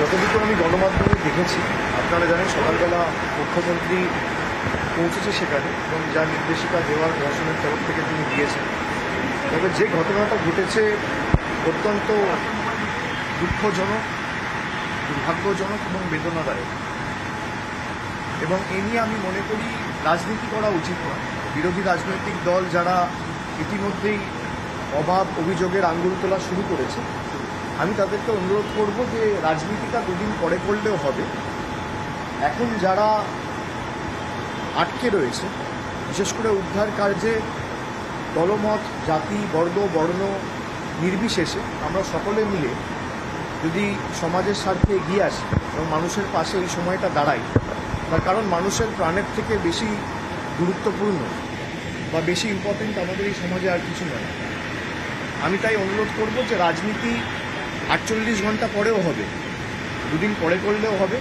যতটুকু আমি গণমাধ্যমে দেখেছি, আপনারা জানেন সকালবেলা মুখ্যমন্ত্রী পৌঁছেছে সেখানে এবং যা নির্দেশিকা দেওয়ার প্রশাসনের তরফ থেকে তিনি দিয়েছেন। তবে যে ঘটনাটা ঘটেছে অত্যন্ত দুঃখজনক, দুর্ভাগ্যজনক এবং বেদনাদায়ক, এবং এ নিয়ে আমি মনে করি রাজনীতি করা উচিত নয়। বিরোধী রাজনৈতিক দল যারা ইতিমধ্যেই অভাব অভিযোগের আঙুল তোলা শুরু করেছে, আমি তাদেরকে অনুরোধ করব যে রাজনীতিটা দুদিন পরে করলেও হবে। এখন যারা আটকে রয়েছে, বিশেষ করে উদ্ধার কার্যে দলমত, জাতি, বর্গ, বর্ণ নির্বিশেষে আমরা সকলে মিলে যদি সমাজের স্বার্থে এগিয়ে আসি এবং মানুষের পাশে এই সময়টা দাঁড়াই, তার কারণ মানুষের প্রাণের থেকে বেশি গুরুত্বপূর্ণ বা বেশি ইম্পর্টেন্ট আমাদের এই সমাজে আর কিছু নয়। আমি তাই অনুরোধ করব যে রাজনীতি 48 ঘন্টা পরেও হবে, দুদিন পরে করলেও হবে।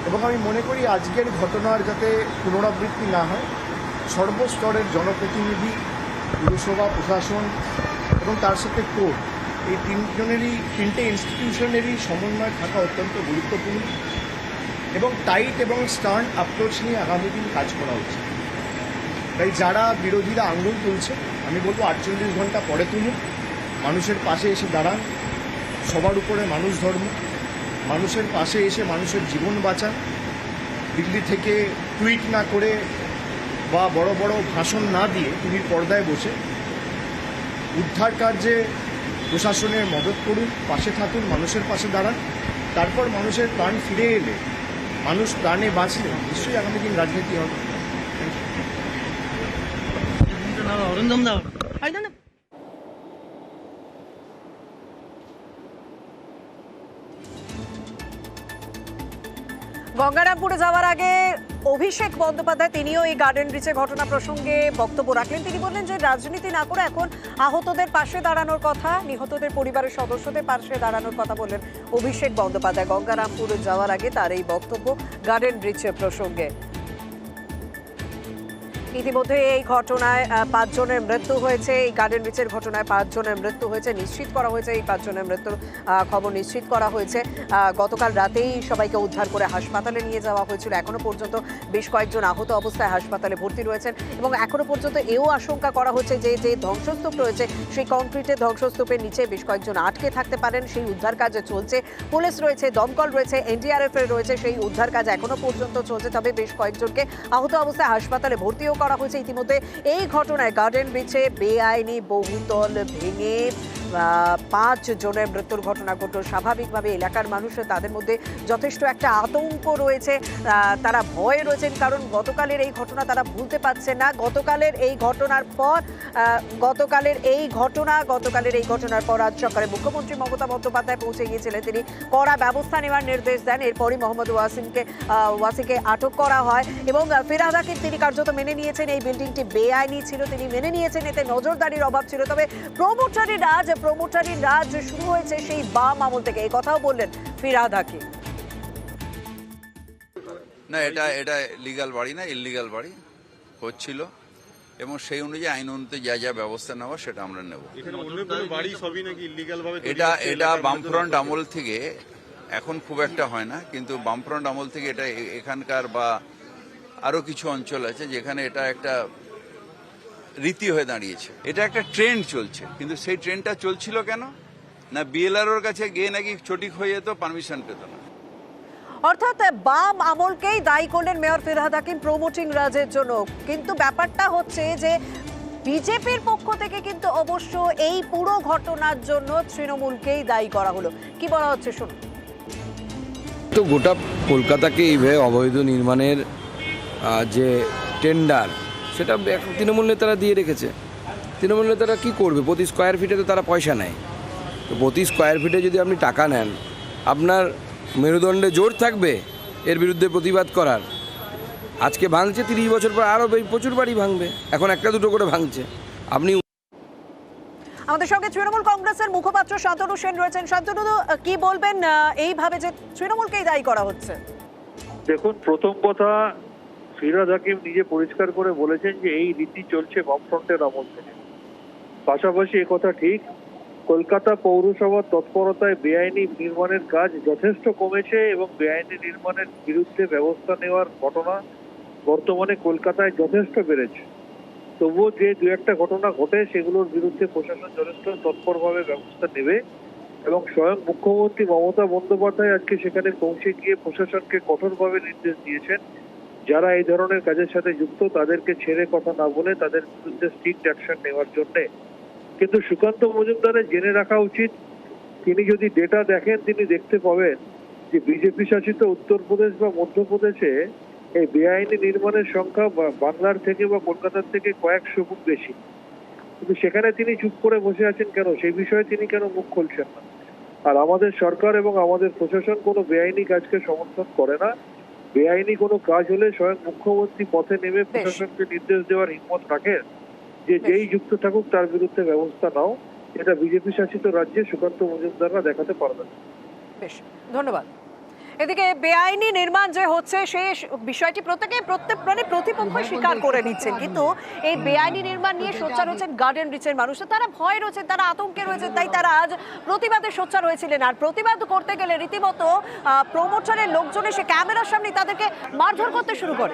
এবং আমি মনে করি আজকের ঘটনার যাতে পুনরাবৃত্তি না হয়, সর্বস্তরের জনপ্রতিনিধি, পুরসভা, প্রশাসন এবং তার সাথে কোর্ট, এই তিনটে ইনস্টিটিউশনেরই সমন্বয় থাকা অত্যন্ত গুরুত্বপূর্ণ এবং টাইট এবং স্টার্ন অ্যাপ্রোচ নিয়ে আগামী দিন কাজ করা উচিত। তাই যারা বিরোধীরা আঙুল তুলছে, আমি বলবো 48 ঘন্টা পরে তুলুন, মানুষের পাশে এসে দাঁড়ান, সবার উপরে মানুষ ধর্ম, মানুষের পাশে এসে মানুষের জীবন বাঁচান। দিল্লি থেকে টুইট না করে বা বড় বড় ভাষণ না দিয়ে টিভির পর্দায় বসে উদ্ধার কার্যে প্রশাসনের মদত করুন, পাশে থাকুন, মানুষের পাশে দাঁড়ান। তারপর মানুষের প্রাণ ফিরে এলে, মানুষ প্রাণে বাঁচলে নিশ্চয়ই আগামী দিন রাজনীতি হবে। গঙ্গারামপুরে যাওয়ার আগে অভিষেক বন্দ্যোপাধ্যায় তিনিও এই গার্ডেন ব্রিজের ঘটনা প্রসঙ্গে বক্তব্য রাখলেন। তিনি বললেন যে রাজনীতি না করে এখন আহতদের পাশে দাঁড়ানোর কথা, নিহতদের পরিবারের সদস্যদের পাশে দাঁড়ানোর কথা বললেন অভিষেক বন্দ্যোপাধ্যায়। গঙ্গারামপুরে যাওয়ার আগে তার এই বক্তব্য গার্ডেন ব্রিজের প্রসঙ্গে। ইতিমধ্যে এই ঘটনায় 5 জনের মৃত্যু হয়েছে। এই গার্ডেন ব্রিজের ঘটনায় 5 জনের মৃত্যু হয়েছে, নিশ্চিত করা হয়েছে। এই 5 জনের মৃত্যুর খবর নিশ্চিত করা হয়েছে। গতকাল রাতেই সবাইকে উদ্ধার করে হাসপাতালে নিয়ে যাওয়া হয়েছিল। এখনো পর্যন্ত বেশ কয়েকজন আহত অবস্থায় হাসপাতালে ভর্তি রয়েছেন এবং এখনো পর্যন্ত এও আশঙ্কা করা হচ্ছে যে যে ধ্বংসস্তূপ রয়েছে সেই কংক্রিটের ধ্বংসস্তূপের নিচে বেশ কয়েকজন আটকে থাকতে পারেন। সেই উদ্ধার কাজ চলছে, পুলিশ রয়েছে, দমকল রয়েছে, এনডিআরএফ এর রয়েছে, সেই উদ্ধার কাজ এখনো পর্যন্ত চলছে। তবে বেশ কয়েকজনকে আহত অবস্থায় হাসপাতালে ভর্তিও করা হয়েছে। ইতিমধ্যে এই ঘটনায় গার্ডেন ব্রিজে বেআইনি বহুতল ভেঙে 5 জনের মৃত্যুর ঘটনা ঘটল। স্বাভাবিকভাবে এলাকার মানুষ, তাদের মধ্যে যথেষ্ট একটা আতঙ্ক রয়েছে, তারা ভয়ে রয়েছেন, কারণ গতকালের এই ঘটনা তারা ভুলতে পারছেন না। গতকালের এই ঘটনার পর আজ সকালে মুখ্যমন্ত্রী মমতা বন্দ্যোপাধ্যায় পৌঁছে গিয়েছিলেন। তিনি কড়া ব্যবস্থা নেওয়ার নির্দেশ দেন। এরপরই মোহাম্মদ ওয়াসিকে আটক করা হয় এবং ফিরহাদ হাকিম তিনি কার্যত মেনে নিয়েছেন এই বিল্ডিংটি বেআইনি ছিল, তিনি মেনে নিয়েছেন এতে নজরদারির অভাব ছিল। তবে প্রমোটারি রাজ শুরু হয়েছে সেই বাম আমল থেকে, এই কথাও বললেন ফিরহাদ হাকিম। না, এটা লিগ্যাল বাড়ি না, ইললিগ্যাল বাড়ি হচ্ছিল এবং সেই অনুযায়ী আইন অনুযায়ী যা ব্যবস্থা নেওয়া সেটা আমরা নেব। এটা বামফ্রন্ট আমল থেকে, এখন খুব একটা হয় না, কিন্তু বামফ্রন্ট আমল থেকে এটা এখানকার বা আরো কিছু অঞ্চল আছে যেখানে এটা একটা রীতি হয়ে দাঁড়িয়েছে। এটা একটা ট্রেন্ড চলছে, কিন্তু সেই ট্রেন্ডটা চলছিল কেন না, বিএলআরওর কাছে গিয়ে নাকি সঠিক হয়ে যেত, পারমিশন পেত না। অর্থাৎ বাম আমলকেই দায়ী করলেন মেয়র ফিরহাদ হাকিম প্রমোটিং রাজের জন্য। কিন্তু ব্যাপারটা হচ্ছে যে বিজেপির পক্ষ থেকে কিন্তু অবশ্য এই পুরো ঘটনার জন্য তৃণমূলকেই দায়ী করা হলো। কি বলা হচ্ছে শুনুন। তো গোটা কলকাতাকে এইভাবে অবৈধ নির্মাণের যে টেন্ডার, সেটা তৃণমূল নেতারা দিয়ে রেখেছে। তৃণমূল নেতারা কী করবে? প্রতি স্কোয়ার ফিটে তো তারা পয়সা নেয়। তো প্রতি স্কোয়ার ফিটে যদি আপনি টাকা নেন, আপনার মেরুদণ্ডে জোর থাকবে এর বিরুদ্ধে প্রতিবাদ করার। আজকে ভাঙছে, 30 বছর পর আরও প্রচুর বাড়ি ভাঙবে, এখন একটা দুটো করে ভাঙছে। আপনি আমাদের সঙ্গে তৃণমূল কংগ্রেসের মুখপাত্র শান্তনু সেন রয়েছেন। শান্তনু, কি বলবেন এইভাবে যে তৃণমূলকেই দায়ী করা হচ্ছে? দেখুন, প্রথম কথা, ফিরহাদ হাকিম নিজে পরিষ্কার করে বলেছেন যে এই রীতি চলছে বামফ্রন্টের আমল থেকে। পাশাপাশি কথা ঠিক কলকাতা পৌরসভার তৎপরতায় বেআইনি নির্মাণের কাজ যথেষ্ট কমেছে এবং বেআইনি নির্মাণের বিরুদ্ধে ব্যবস্থা নেওয়ার ঘটনা বর্তমানে কলকাতায় যথেষ্ট বেড়েছে। তবুও যে দু একটা ঘটনা ঘটে সেগুলোর বিরুদ্ধে প্রশাসন যথেষ্ট তৎপরভাবে ব্যবস্থা নেবে এবং স্বয়ং মুখ্যমন্ত্রী মমতা বন্দ্যোপাধ্যায় আজকে সেখানে পৌঁছে গিয়ে প্রশাসনকে কঠোরভাবে নির্দেশ দিয়েছেন যারা এই ধরনের কাজের সাথে যুক্ত তাদেরকে ছেড়ে কথা না বলে তাদের বিরুদ্ধে স্ট্রিক্ট অ্যাকশন নেওয়ার জন্য। কিন্তু সুকান্ত মজুমদারের জেনে রাখা উচিত, তিনি যদি ডেটা দেখেন তিনি দেখতে পাবেন যে বিজেপি শাসিত উত্তরপ্রদেশ বা মধ্যপ্রদেশে এই বেআইনি নির্মাণের সংখ্যা বাংলার থেকে বা কলকাতার থেকে কয়েকশো গুণ বেশি। কিন্তু সেখানে তিনি চুপ করে বসে আছেন কেন, সেই বিষয়ে তিনি কেন মুখ খুলছেন না? আর আমাদের সরকার এবং আমাদের প্রশাসন কোনো বেআইনি কাজকে সমর্থন করে না। বেআইনি কোনো কাজ হলে স্বয়ং মুখ্যমন্ত্রী পথে নেমে প্রশাসনকে নির্দেশ দেওয়ার হিম্মত রাখেন যে যেই যুক্ত থাকুক তার বিরুদ্ধে ব্যবস্থা নাও। এটা বিজেপি শাসিত রাজ্যে সুকান্ত মজুমদাররা দেখাতে পারবেন। বেশ, ধন্যবাদ। এদিকে বেআইনি নির্মাণ যে হচ্ছে সেই বিষয়টি প্রতিপক্ষই স্বীকার করে নিচ্ছেন, কিন্তু এই বেআইনি নির্মাণ নিয়ে সোচ্চার হচ্ছেন গার্ডেন রিচের মানুষ। তারা ভয় রয়েছে, তারা আতঙ্কে রয়েছে, তাই তারা আজ প্রতিবাদে সোচ্চার হয়েছিলেন। আর প্রতিবাদ করতে গেলে রীতিমতো প্রমোটারের লোকজন এসে ক্যামেরার সামনে তাদেরকে মারধর করতে শুরু করে।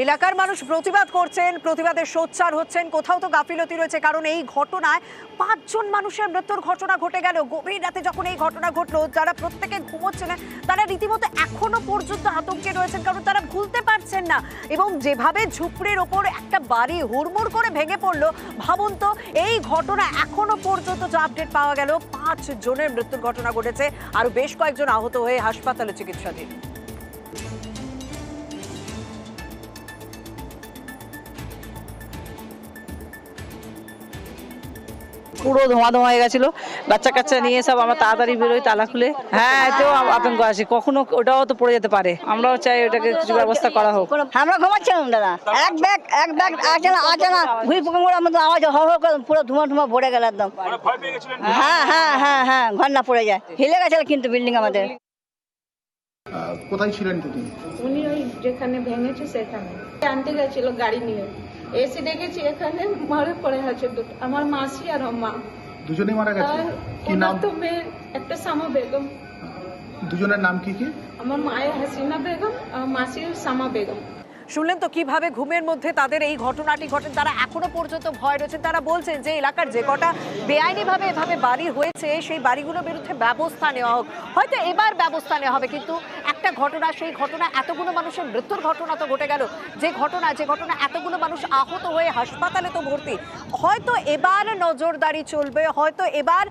এলাকার মানুষ প্রতিবাদ করছেন, প্রতিবাদে সোচ্চার হচ্ছেন। কোথাও তো গাফিলতি রয়েছে, কারণ এই ঘটনায় 5 জন মানুষের মৃত্যুর ঘটনা ঘটে গেল। গভীর রাতে যখন এই ঘটনা ঘটলো, যারা প্রত্যেকে ঘুমোচ্ছিলেন তারা রীতিমতো এখনো পর্যন্ত আতঙ্কে রয়েছেন, কারণ তারা ভুলতে পারছেন না। এবং যেভাবে ঝুপড়ির ওপর একটা বাড়ি হুড়মুড় করে ভেঙে পড়লো, ভাবুন তো এই ঘটনা এখনো পর্যন্ত যা আপডেট পাওয়া গেল 5 জনের মৃত্যুর ঘটনা ঘটেছে, আরো বেশ কয়েকজন আহত হয়ে হাসপাতালে চিকিৎসাধীন। পুরো ধোঁয়া হয়ে গেছিল, বাচ্চা কাচ্চা নিয়ে সব আমরা তাড়াতাড়ি বেরোই তালা খুলে। হ্যাঁ, এতেও আতঙ্ক আছে, কখনো ওটাও তো পড়ে যেতে পারে। আমরাও চাই ওটাকে কিছু ব্যবস্থা করা হোক। আমরা ঘুমাচ্ছিলাম দাদা, এক ব্যাগ আচানা ভুই পোকাগুলোর মতো আওয়াজ হো হো করে পুরো ধোঁয়া ভরে গেল একদম। হ্যাঁ, ঘর না পড়ে যায়, হিলে গেছিল কিন্তু বিল্ডিং আমাদের। কোথায় ছিলেন তিনি? উনি ওই যেখানে ভেঙেছে সেখানে আনতে গেছিল গাড়ি নিয়ে, এসে দেখেছি এখানে মারে পড়ে আছে দুটো, আমার মাসি আর মা। দুজনেই মারা গেছে? কি নাম? তো মেয়ে একটা সামা বেগম। দুজনের নাম কি কি? আমার মায়ের হাসিনা বেগম আর মাসির সামা বেগম। শুনলেন তো কিভাবে ঘুমের মধ্যে তাদের এই ঘটনাটি ঘটেন। তারা এখনো পর্যন্ত ভয় রয়েছে। তারা বলছেন যে এলাকার যে কটা বেআইনিভাবে এভাবে বাড়ি হয়েছে সেই বাড়িগুলোর বিরুদ্ধে ব্যবস্থা নেওয়া হোক। হয়তো এবার ব্যবস্থা নেওয়া হবে, কিন্তু একটা ঘটনা, সেই ঘটনা এতগুলো মানুষের মৃত্যুর ঘটনা তো ঘটে গেল, যে ঘটনা এতগুলো মানুষ আহত হয়ে হাসপাতালে তো ভর্তি। হয়তো এবার নজরদারি চলবে, হয়তো এবার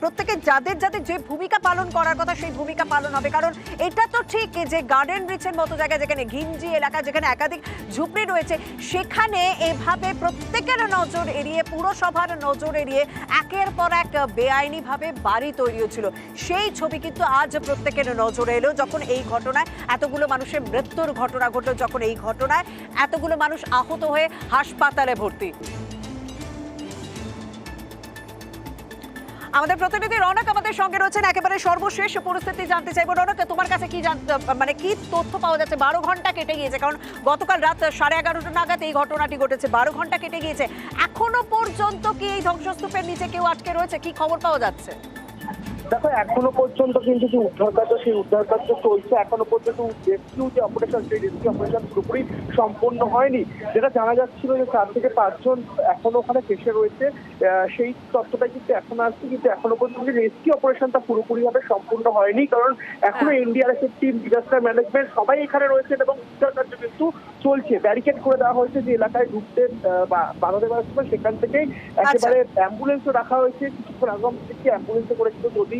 প্রত্যেকের যাদের যে ভূমিকা পালন করার কথা সেই ভূমিকা পালন হবে। কারণ এটা তো ঠিক যে গার্ডেন রিচের মতো জায়গায়, যেখানে ঘিঞ্জি এলাকা, যেখানে একাধিক ঝুপড়ি রয়েছে, সেখানে এভাবে প্রত্যেকের নজর এড়িয়ে, পুরসভার নজর এড়িয়ে একের পর এক বেআইনিভাবে বাড়ি তৈরি হচ্ছিল। সেই ছবি কিন্তু আজ প্রত্যেকের নজরে এলো যখন এই ঘটনায় এতগুলো মানুষের মৃত্যুর ঘটনা ঘটলো, যখন এই ঘটনায় এতগুলো মানুষ আহত হয়ে হাসপাতালে ভর্তি। আমাদের প্রতিনিধি রনক আমাদের সঙ্গে রয়েছেন, একেবারে সর্বশেষ পরিস্থিতি জানতে চাইবো। রনক, তোমার কাছে কি কি তথ্য পাওয়া যাচ্ছে? 12 ঘন্টা কেটে গিয়েছে, কারণ গতকাল রাত 11:30 নাগাদ এই ঘটনাটি ঘটেছে। 12 ঘন্টা কেটে গিয়েছে, এখনো পর্যন্ত কি এই ধ্বংসস্তূপের নিচে কেউ আটকে রয়েছে? কি খবর পাওয়া যাচ্ছে? দেখো, এখনো পর্যন্ত কিন্তু যে উদ্ধার কার্য, সেই উদ্ধার কার্য চলছে। এখনো পর্যন্ত রেস্কিউ যে অপারেশন, সেই রেস্কিউ অপারেশন পুরোপুরি সম্পন্ন হয়নি। যেটা জানা যাচ্ছিল যে 4 থেকে 5 জন এখনো ওখানে ফেসে রয়েছে, সেই তথ্যটা কিন্তু এখন আসছে। কিন্তু এখনো পর্যন্ত রেস্কিউ অপারেশনটা পুরোপুরিভাবে সম্পূর্ণ হয়নি, কারণ এখনো এনডিআরএফ এর টিম, ডিজাস্টার ম্যানেজমেন্ট সবাই এখানে রয়েছেন এবং উদ্ধার কার্য কিন্তু চলছে। ব্যারিকেড করে দেওয়া হয়েছে যে এলাকায় ঢুকতে বাধা দেওয়া হচ্ছে, সেখান থেকে একেবারে অ্যাম্বুলেন্সও রাখা হয়েছে। কিছু কিছুক্ষণ আগে আমরা দেখছি অ্যাম্বুলেন্সে করেছিল যদি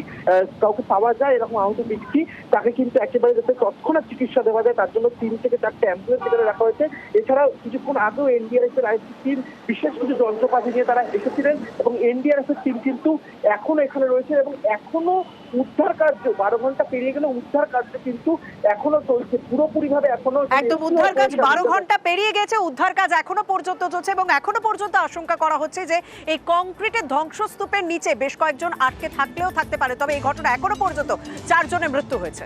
কাউকে পাওয়া যায় এরকম আহত ব্যক্তি তাকে কিন্তু একেবারে যাতে তৎক্ষণাৎ চিকিৎসা দেওয়া যায় তার জন্য 3 থেকে 4টে অ্যাম্বুলেন্স এখানে রাখা হয়েছে। এছাড়াও কিছুক্ষণ আগেও এনডিআরএফ এর টিম বিশেষ কিছু যন্ত্রপাতি নিয়ে তারা এসেছিলেন এবং এনডিআরএফ এর টিম কিন্তু এখনো এখানে রয়েছে এবং এখনো উদ্ধার কার্য 12 ঘন্টা পেরিয়ে গেলে উদ্ধার কার্য কিন্তু এখনো চলছে পুরোপুরিভাবে এখনো একদম উদ্ধার কাজ 12 ঘন্টা পেরিয়ে গেছে, উদ্ধার কাজ এখনো পর্যন্ত চলছে এবং এখনো পর্যন্ত আশঙ্কা করা হচ্ছে যে এই কংক্রিটের ধ্বংসস্তূপের নিচে বেশ কয়েকজন আটকে থাকলেও থাকতে পারে। তবে এই ঘটনা এখনো পর্যন্ত 4 জনের মৃত্যু হয়েছে।